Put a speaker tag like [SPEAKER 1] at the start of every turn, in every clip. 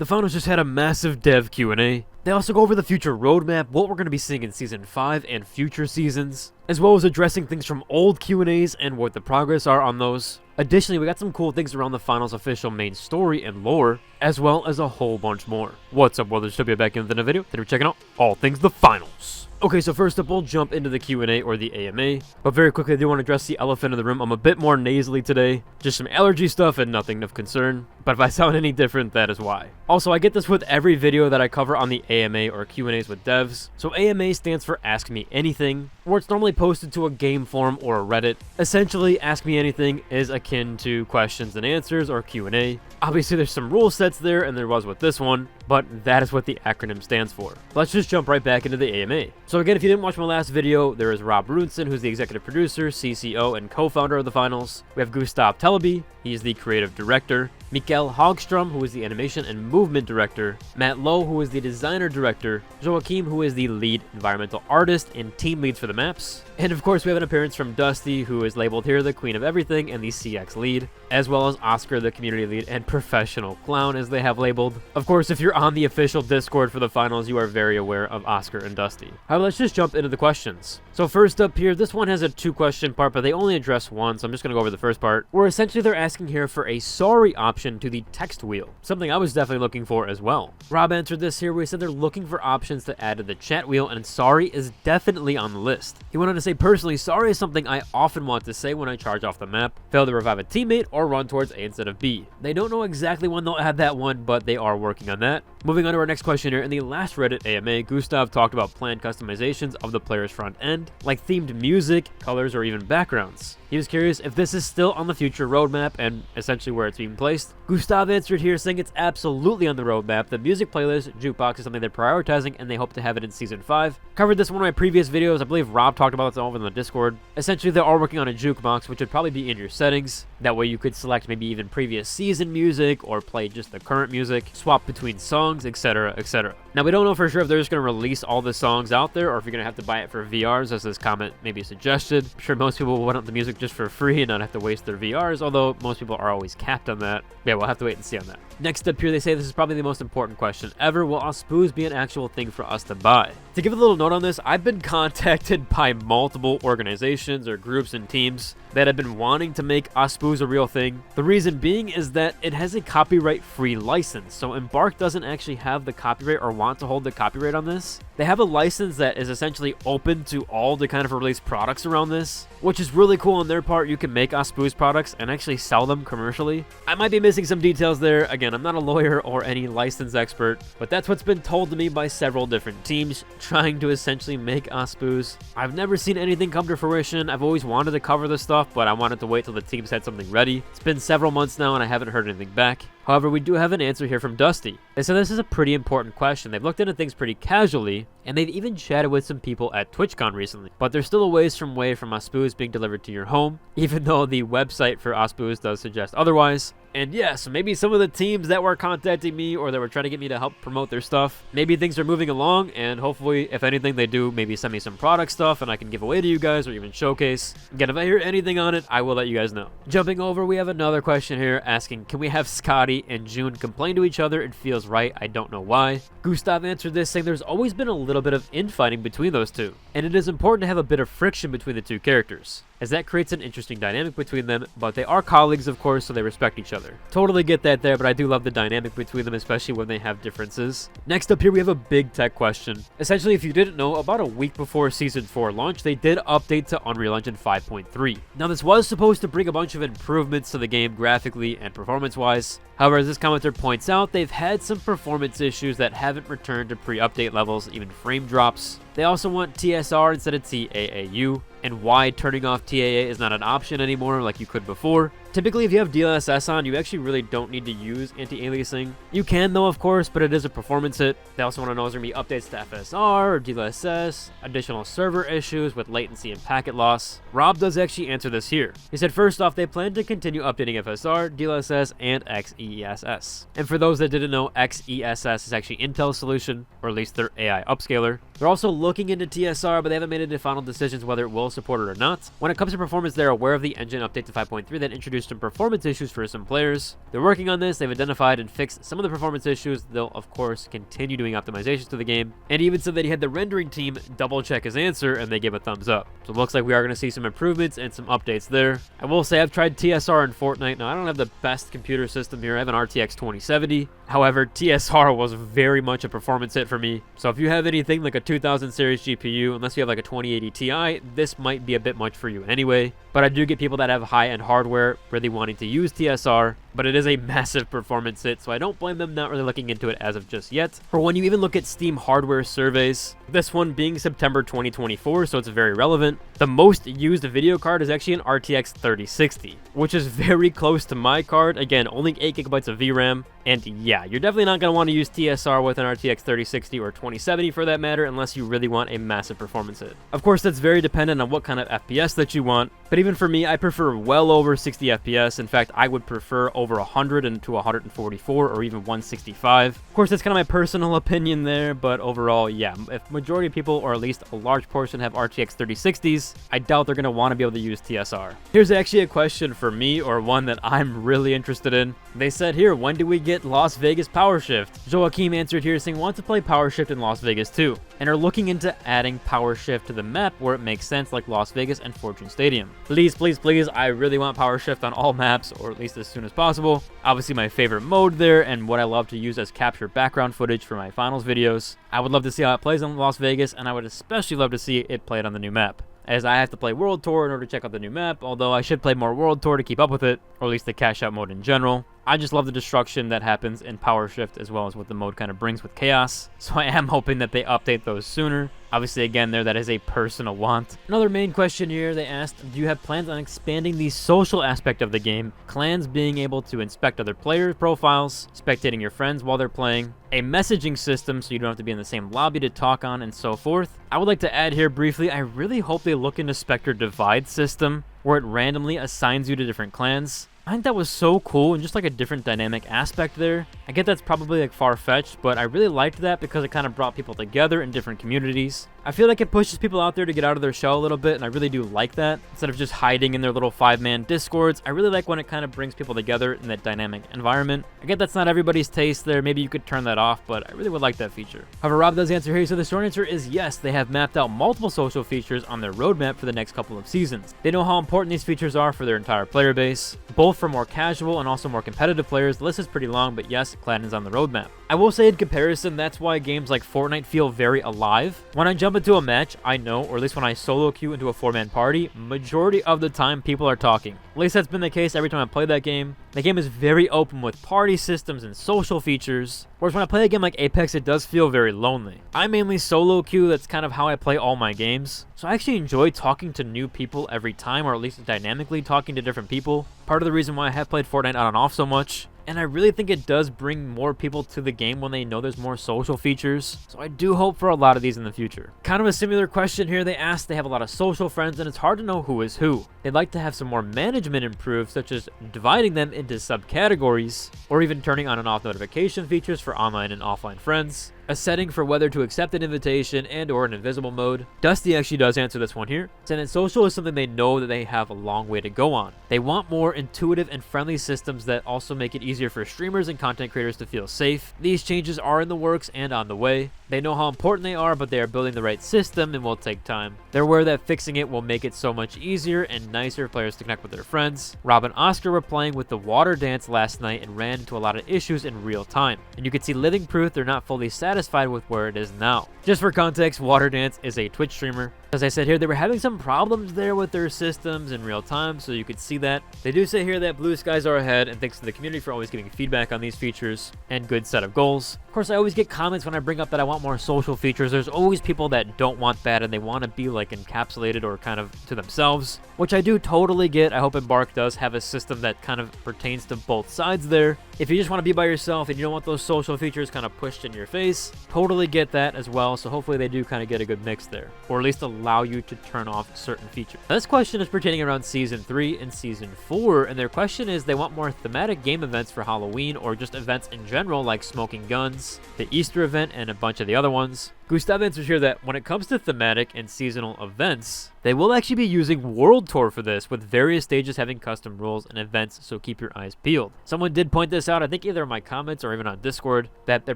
[SPEAKER 1] The finals just had a massive dev Q&A. They also go over the future roadmap, what we're going to be seeing in Season 5 and future seasons, as well as addressing things from old Q&As and what the progress are on those. Additionally, we got some cool things around the finals official main story and lore, as well as a whole bunch more. What's up, brothers? Should be back in the video. Today we're checking out all things the finals. Okay, so first up, we'll jump into the Q&A or the AMA, but very quickly, I do want to address the elephant in the room. I'm a bit more nasally today, just some allergy stuff and nothing of concern, but if I sound any different, that is why. Also, I get this with every video that I cover on the AMA or Q&As with devs. So AMA stands for Ask Me Anything, where it's normally posted to a game forum or a Reddit. Essentially, Ask Me Anything is akin to questions and answers or Q&A. Obviously, there's some rule sets there, and there was with this one, but that is what the acronym stands for. Let's just jump right back into the AMA. So again, if you didn't watch my last video, there is Rob Runson, who's the executive producer, CCO, and co-founder of the finals. We have Gustav Teleby, he's the creative director. Mikael Hagstrom, who is the animation and movement director. Matt Lowe, who is the designer director. Joachim, who is the lead environmental artist and team leads for the maps. And of course, we have an appearance from Dusty, who is labeled here the Queen of Everything and the CX lead, as well as Oscar, the community lead and professional clown, as they have labeled. Of course, if you're on the official Discord for the finals, you are very aware of Oscar and Dusty. However, let's just jump into the questions. So first up here, this one has a 2-question part, but they only address one, so I'm just going to go over the first part, where essentially they're asking here for a sorry option to the text wheel, something I was definitely looking for as well. Rob answered this here where he said they're looking for options to add to the chat wheel, and sorry is definitely on the list. He went on to say, personally, sorry is something I often want to say when I charge off the map, fail to revive a teammate, or run towards A instead of B. They don't know exactly when they'll add that one, but they are working on that. Moving on to our next question here, in the last Reddit AMA, Gustav talked about planned customizations of the player's front end, like themed music, colors, or even backgrounds. He was curious if this is still on the future roadmap and essentially where it's being placed. Gustav answered here saying it's absolutely on the roadmap. The music playlist, Jukebox, is something they're prioritizing and they hope to have it in Season 5. Covered this in one of my previous videos. I believe Rob talked about it over in the Discord. Essentially, they are working on a Jukebox, which would probably be in your settings. That way you could select maybe even previous season music or play just the current music, swap between songs, etc, etc. Now, we don't know for sure if they're just going to release all the songs out there or if you're going to have to buy it for VRs, as this comment maybe suggested. I'm sure most people will want the music just for free and not have to waste their VRs, although most people are always capped on that. Yeah, we'll have to wait and see on that. Next up here, they say this is probably the most important question ever. Will OSPUZE be an actual thing for us to buy? To give a little note on this, I've been contacted by multiple organizations or groups and teams that have been wanting to make OSPUZE a real thing. The reason being is that it has a copyright-free license, so Embark doesn't actually have the copyright or want to hold the copyright on this. They have a license that is essentially open to all to kind of release products around this, which is really cool on their part. You can make OSPUZE products and actually sell them commercially. I might be missing some details there. Again, I'm not a lawyer or any license expert, but that's what's been told to me by several different teams trying to essentially make OSPUZE. I've never seen anything come to fruition. I've always wanted to cover this stuff, but I wanted to wait till the teams had something ready. It's been several months now and I haven't heard anything back. However, we do have an answer here from Dusty. They said this is a pretty important question. They've looked into things pretty casually, and they've even chatted with some people at TwitchCon recently. But they're still a ways from OSPUZE being delivered to your home, even though the website for OSPUZE does suggest otherwise. And yes, maybe some of the teams that were contacting me or that were trying to get me to help promote their stuff, maybe things are moving along, and hopefully, if anything, they do maybe send me some product stuff and I can give away to you guys or even showcase. Again, if I hear anything on it, I will let you guys know. Jumping over, we have another question here asking, can we have Scotty and June complain to each other? It feels right. I don't know why. Gustav answered this saying there's always been a little bit of infighting between those two, and it is important to have a bit of friction between the two characters, as that creates an interesting dynamic between them, but they are colleagues, of course, so they respect each other. Totally get that there, but I do love the dynamic between them, especially when they have differences. Next up here, we have a big tech question. Essentially, if you didn't know, about a week before Season 4 launch, they did update to Unreal Engine 5.3. Now, this was supposed to bring a bunch of improvements to the game graphically and performance-wise. However, as this commenter points out, they've had some performance issues that haven't returned to pre-update levels, even frame drops. They also want TSR instead of TAAU, and why turning off TAA is not an option anymore like you could before. Typically, if you have DLSS on, you actually really don't need to use anti-aliasing. You can though, of course, but it is a performance hit. They also want to know is there going to be updates to FSR or DLSS, additional server issues with latency and packet loss. Rob does actually answer this here. He said, first off, they plan to continue updating FSR, DLSS, and XESS. And for those that didn't know, XESS is actually Intel's solution, or at least their AI upscaler. They're also looking into TSR, but they haven't made any final decisions whether it will support it or not. When it comes to performance, they're aware of the engine update to 5.3 that introduced introduced some performance issues for some players. They're working on this, they've identified and fixed some of the performance issues. They'll of course continue doing optimizations to the game, and even said that he had the rendering team double check his answer and they gave a thumbs up. So it looks like we are going to see some improvements and some updates there. I will say I've tried TSR in Fortnite. Now I don't have the best computer system here, I have an RTX 2070. However, TSR was very much a performance hit for me. So if you have anything like a 2000 series GPU, unless you have like a 2080 Ti, this might be a bit much for you anyway. But I do get people that have high-end hardware really wanting to use TSR, but it is a massive performance hit, so I don't blame them not really looking into it as of just yet. For when you even look at Steam hardware surveys, this one being September 2024, so it's very relevant, the most used video card is actually an RTX 3060, which is very close to my card. Again, only 8 gigabytes of VRAM, and yeah, you're definitely not going to want to use TSR with an RTX 3060 or 2070 for that matter, unless you really want a massive performance hit. Of course, that's very dependent on what kind of FPS that you want, but even for me, I prefer well over 60 FPS. In fact, I would prefer over 100 and to 144 or even 165. Of course, that's kind of my personal opinion there, but overall, yeah, if majority of people, or at least a large portion, have RTX 3060s, I doubt they're going to want to be able to use TSR. Here's actually a question for me, or one that I'm really interested in. They said here, when do we get Las Vegas Power Shift? Joaquim answered here saying, want to play Power Shift in Las Vegas too, and are looking into adding Power Shift to the map where it makes sense, like Las Vegas and Fortune Stadium. Please, please, please, I really want Power Shift on all maps, or at least as soon as possible. Obviously my favorite mode there, and what I love to use as capture background footage for my finals videos. I would love to see how it plays on Las Vegas, and I would especially love to see it played on the new map, as I have to play World Tour in order to check out the new map, although I should play more World Tour to keep up with it, or at least the cash out mode in general. I just love the destruction that happens in Power Shift, as well as what the mode kind of brings with chaos, so I am hoping that they update those sooner. Obviously, again, that is a personal want. Another main question here, they asked, do you have plans on expanding the social aspect of the game? Clans being able to inspect other player profiles, spectating your friends while they're playing, a messaging system so you don't have to be in the same lobby to talk on, and so forth. I would like to add here briefly, I really hope they look into Spectre Divide system, where it randomly assigns you to different clans. I think that was so cool, and just like a different dynamic aspect there. I get that's probably like far-fetched, but I really liked that because it kind of brought people together in different communities. I feel like it pushes people out there to get out of their shell a little bit, and I really do like that. Instead of just hiding in their little 5-man discords, I really like when it kind of brings people together in that dynamic environment. I get that's not everybody's taste there, maybe you could turn that off, but I really would like that feature. However, Rob does answer here, so the short answer is yes, they have mapped out multiple social features on their roadmap for the next couple of seasons. They know how important these features are for their entire player base, both for more casual and also more competitive players. The list is pretty long, but yes, Platinum's on the roadmap. I will say in comparison, that's why games like Fortnite feel very alive. When I jump into a match, I know, or at least when I solo queue into a 4-man party, majority of the time people are talking. At least that's been the case every time I play that game. The game is very open with party systems and social features, whereas when I play a game like Apex, it does feel very lonely. I mainly solo queue, that's kind of how I play all my games. So I actually enjoy talking to new people every time, or at least dynamically talking to different people. Part of the reason why I have played Fortnite on and off so much. And I really think it does bring more people to the game when they know there's more social features. So I do hope for a lot of these in the future. Kind of a similar question here. They asked, they have a lot of social friends and it's hard to know who is who. They'd like to have some more management improved, such as dividing them into subcategories, or even turning on and off notification features for online and offline friends. A setting for whether to accept an invitation and or an invisible mode. Dusty actually does answer this one here, saying that social is something they know that they have a long way to go on. They want more intuitive and friendly systems that also make it easier for streamers and content creators to feel safe. These changes are in the works and on the way. They know how important they are, but they are building the right system and will take time. They're aware that fixing it will make it so much easier and nicer for players to connect with their friends. Rob and Oscar were playing with the water dance last night and ran into a lot of issues in real time. And you can see living proof they're not fully satisfied with where it is now. Just for context, Water Dance is a Twitch streamer. As I said here, they were having some problems there with their systems in real time, so you could see that. They do say here that blue skies are ahead, and thanks to the community for always giving feedback on these features and good set of goals. Of course, I always get comments when I bring up that I want more social features. There's always people that don't want that, and they want to be like encapsulated or kind of to themselves, which I do totally get. I hope Embark does have a system that kind of pertains to both sides there. If you just want to be by yourself and you don't want those social features kind of pushed in your face, totally get that as well. So hopefully they do kind of get a good mix there, or at least allow you to turn off certain features. Now, this question is pertaining around Season 3 and Season 4, and their question is they want more thematic game events for Halloween, or just events in general like smoking guns, the Easter event, and a bunch of the other ones. Gustav answers here that when it comes to thematic and seasonal events, they will actually be using World Tour for this, with various stages having custom rules and events, so keep your eyes peeled. Someone did point this out, I think either in my comments or even on Discord, that they're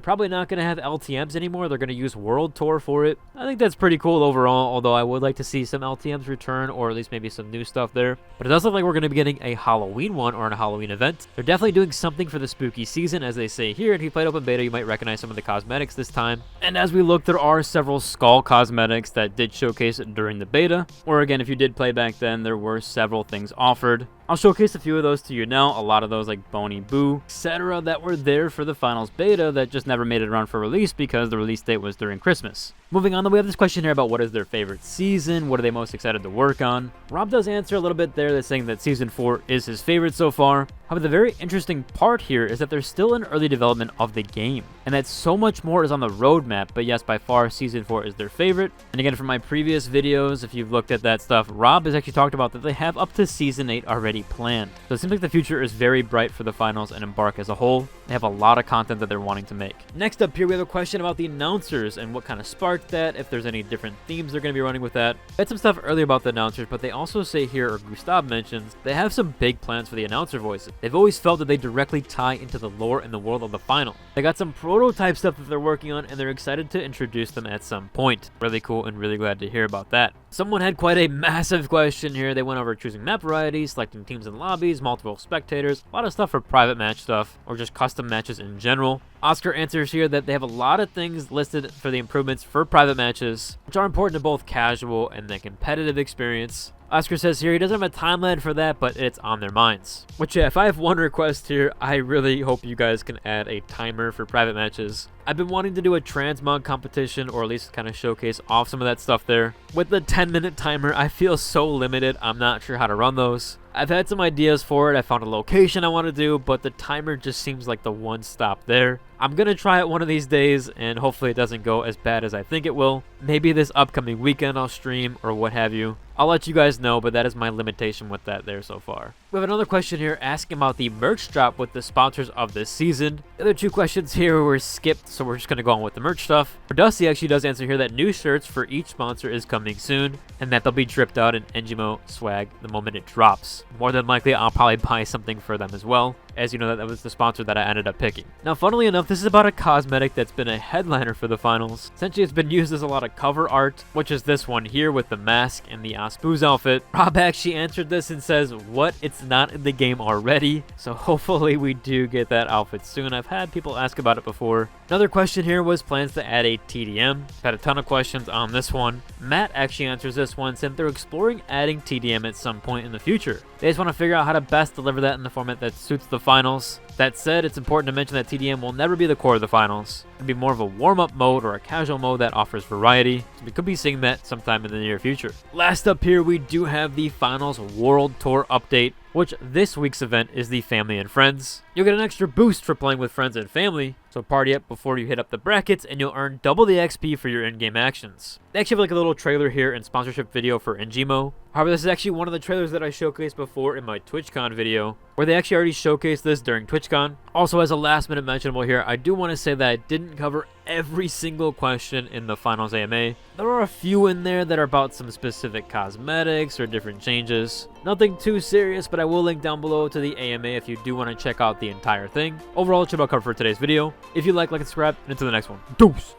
[SPEAKER 1] probably not going to have LTMs anymore. They're going to use World Tour for it. I think that's pretty cool overall, although I would like to see some LTMs return, or at least maybe some new stuff there. But it does look like we're going to be getting a Halloween one or a Halloween event. They're definitely doing something for the spooky season, as they say here, and if you played open beta, you might recognize some of the cosmetics this time. And as we look, there are several skull cosmetics that did showcase during the beta, or again, if you did play back then, there were several things offered. I'll showcase a few of those to you now. A lot of those like Boney Boo, etc. that were there for the finals beta that just never made it around for release because the release date was during Christmas. Moving on, we have this question here about what is their favorite season, what are they most excited to work on. Rob does answer a little bit there, that's saying that Season 4 is his favorite so far. However, the very interesting part here is that there's still in early development of the game, and that so much more is on the roadmap, but yes, by far, Season 4 is their favorite. And again, from my previous videos, if you've looked at that stuff, Rob has actually talked about that they have up to Season 8 already planned. So it seems like the future is very bright for the finals and Embark as a whole. They have a lot of content that they're wanting to make. Next up here, we have a question about the announcers and what kind of sparked that, if there's any different themes they're going to be running with that. I had some stuff earlier about the announcers, but they also say here, or Gustav mentions, they have some big plans for the announcer voices. They've always felt that they directly tie into the lore and the world of the final. They got some prototype stuff that they're working on, and they're excited to introduce them at some point. Really cool and really glad to hear about that. Someone had quite a massive question here. They went over choosing map varieties, selecting teams and lobbies, multiple spectators, a lot of stuff for private match stuff, or just custom matches in general. Oscar answers here that they have a lot of things listed for the improvements for private matches, which are important to both casual and the competitive experience. Oscar says here he doesn't have a timeline for that, but it's on their minds. Which, yeah, if I have one request here, I really hope you guys can add a timer for private matches. I've been wanting to do a transmog competition, or at least kind of showcase off some of that stuff there. With the 10-minute timer, I feel so limited. I'm not sure how to run those. I've had some ideas for it. I found a location I want to do, but the timer just seems like the one stop there. I'm going to try it one of these days, and hopefully it doesn't go as bad as I think it will. Maybe this upcoming weekend I'll stream, or what have you. I'll let you guys know, but that is my limitation with that there so far. We have another question here asking about the merch drop with the sponsors of this season. The other two questions here were skipped, so we're just going to go on with the merch stuff. Dusty actually does answer here that new shirts for each sponsor is coming soon, and that they'll be dripped out in Engimo swag the moment it drops. More than likely, I'll probably buy something for them as well, as you know that was the sponsor that I ended up picking. Now, funnily enough, this is about a cosmetic that's been a headliner for the finals. Essentially, it's been used as a lot of cover art, which is this one here with the mask and the OSPUZE outfit. Rob actually answered this and says, what? It's not in the game already? So hopefully we do get that outfit soon. I've had people ask about it before. Another question here was plans to add a TDM. Had a ton of questions on this one. Matt actually answers this one, saying they're exploring adding TDM at some point in the future. They just want to figure out how to best deliver that in the format that suits the finals. That said, it's important to mention that TDM will never be the core of the finals. It'll be more of a warm-up mode or a casual mode that offers variety, so we could be seeing that sometime in the near future. Last up here, we do have the finals World Tour update, which this week's event is the Family and Friends. You'll get an extra boost for playing with friends and family, so party up before you hit up the brackets and you'll earn double the XP for your in-game actions. They actually have like a little trailer here and sponsorship video for Engimo. However, this is actually one of the trailers that I showcased before in my TwitchCon video, where they actually already showcased this during TwitchCon. Also, as a last minute mentionable here, I do want to say that I didn't cover every single question in the finals AMA. There are a few in there that are about some specific cosmetics or different changes. Nothing too serious, but I will link down below to the AMA if you do want to check out the entire thing. Overall, that's about covered for today's video. If you like and subscribe, and until the next one. Deuce!